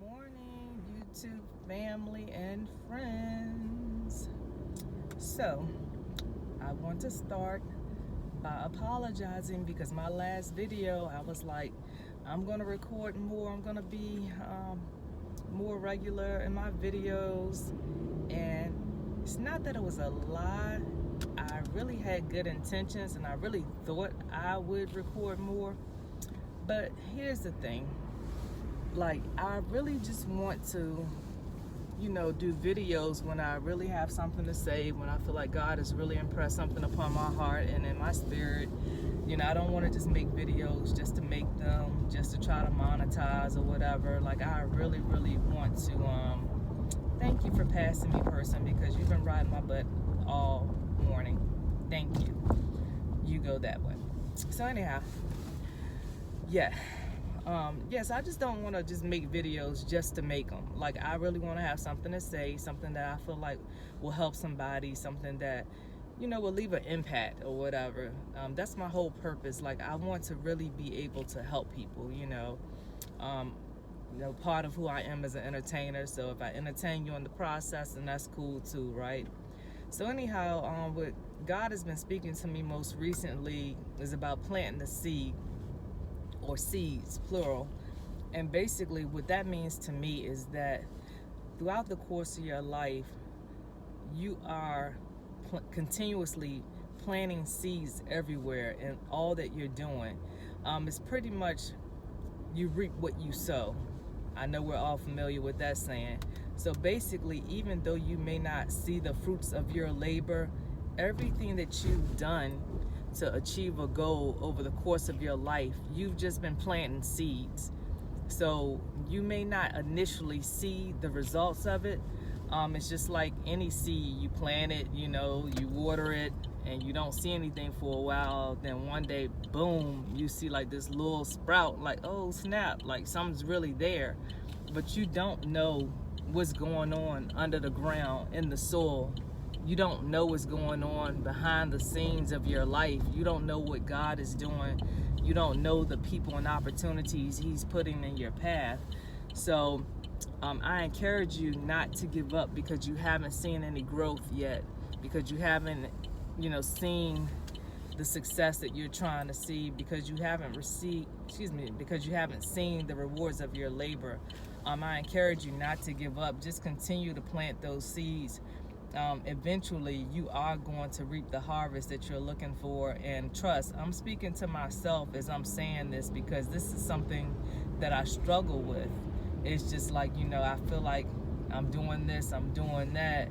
morning, YouTube family and friends. So, I want to start by apologizing because my last video, I was like, I'm going to record more. I'm going to be more regular in my videos. And it's not that it was a lie. I really had good intentions and I really thought I would record more. But here's the thing. Like, I really just want to, do videos when I really have something to say, when I feel like God has really impressed something upon my heart and in my spirit. I don't want to just make videos just to make them, just to try to monetize or whatever. Like, I really, really want to thank you for passing me, person, because you've been riding my butt all morning. Thank you. You go that way. So anyhow, yeah. Yes, I just don't want to just make videos just to make them. Like, I really want to have something to say, something that I feel like will help somebody, something that, will leave an impact or whatever. That's my whole purpose. Like, I want to really be able to help people, part of who I am as an entertainer. So if I entertain you in the process, then that's cool too, right? So anyhow, what God has been speaking to me most recently is about planting the seed, or seeds, plural. And basically what that means to me is that throughout the course of your life, you are continuously planting seeds everywhere in all that you're doing. It's pretty much you reap what you sow. I know we're all familiar with that saying. So basically, even though you may not see the fruits of your labor, everything that you've done to achieve a goal over the course of your life, you've just been planting seeds. So you may not initially see the results of it. It's just like any seed. You plant it, you water it, and you don't see anything for a while. Then one day, boom, you see like this little sprout, like, oh snap, like something's really there. But you don't know what's going on under the ground, in the soil. You don't know what's going on behind the scenes of your life. You don't know what God is doing. You don't know the people and opportunities He's putting in your path. So I encourage you not to give up because you haven't seen any growth yet, because you haven't, seen the success that you're trying to see, because you haven't because you haven't seen the rewards of your labor. I encourage you not to give up. Just continue to plant those seeds. Eventually you are going to reap the harvest that you're looking for. And trust, I'm speaking to myself as I'm saying this, because this is something that I struggle with. It's just like, I feel like I'm doing this, I'm doing that,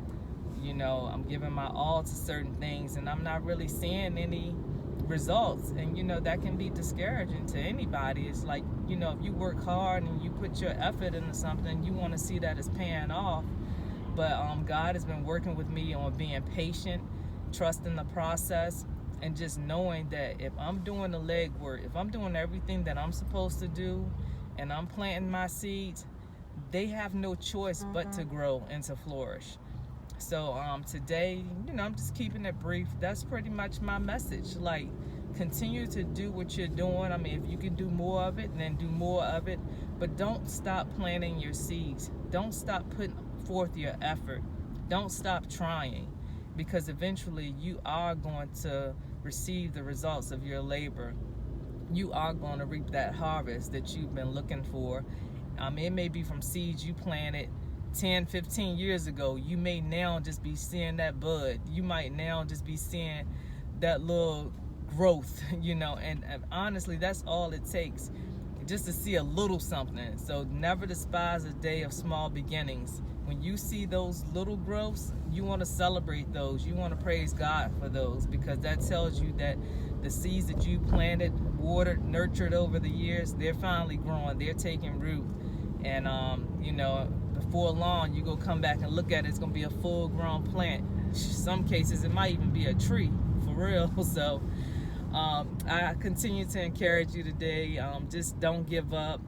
I'm giving my all to certain things and I'm not really seeing any results. And that can be discouraging to anybody. It's like, if you work hard and you put your effort into something, you want to see that it's paying off. But God has been working with me on being patient, trusting the process, and just knowing that if I'm doing the legwork, if I'm doing everything that I'm supposed to do, and I'm planting my seeds, they have no choice but to grow and to flourish. So today, I'm just keeping it brief. That's pretty much my message. Like, continue to do what you're doing. I mean, if you can do more of it, then do more of it. But don't stop planting your seeds. Don't stop putting forth your effort. Don't stop trying, because eventually you are going to receive the results of your labor. You are going to reap that harvest that you've been looking for. It may be from seeds you planted 10, 15 years ago. You may now just be seeing that bud. You might now just be seeing that little growth, and honestly, that's all it takes, just to see a little something. So never despise a day of small beginnings. When you see those little growths, you want to celebrate those. You want to praise God for those, because that tells you that the seeds that you planted, watered, nurtured over the years, they're finally growing. They're taking root. And, before long, you go come back and look at it, it's going to be a full-grown plant. Some cases, it might even be a tree, for real. So I continue to encourage you today. Just don't give up.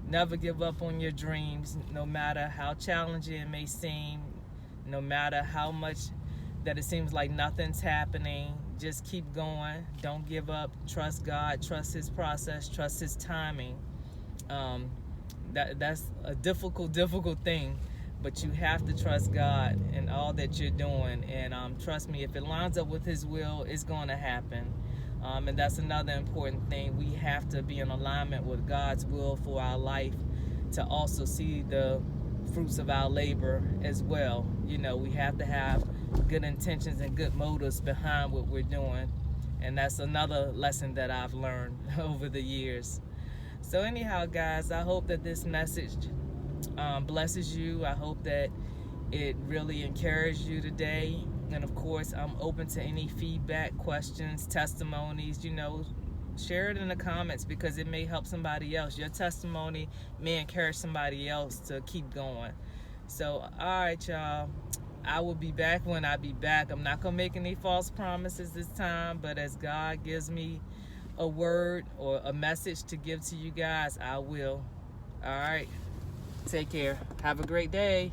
Never give up on your dreams, no matter how challenging it may seem, no matter how much that it seems like nothing's happening. Just keep going. Don't give up. Trust God. Trust His process. Trust His timing. that's a difficult thing, but you have to trust God in all that you're doing, and trust me, if it lines up with His will, it's going to happen. And that's another important thing. We have to be in alignment with God's will for our life to also see the fruits of our labor as well. You know, we have to have good intentions and good motives behind what we're doing, and that's another lesson that I've learned over the years. So anyhow, guys, I hope that this message blesses you. I hope that it really encouraged you today. And of course, I'm open to any feedback, questions, testimonies. You know, share it in the comments, because it may help somebody else. Your testimony may encourage somebody else to keep going. So, all right, y'all. I will be back when I be back. I'm not going to make any false promises this time, but as God gives me a word or a message to give to you guys, I will. All right. Take care. Have a great day.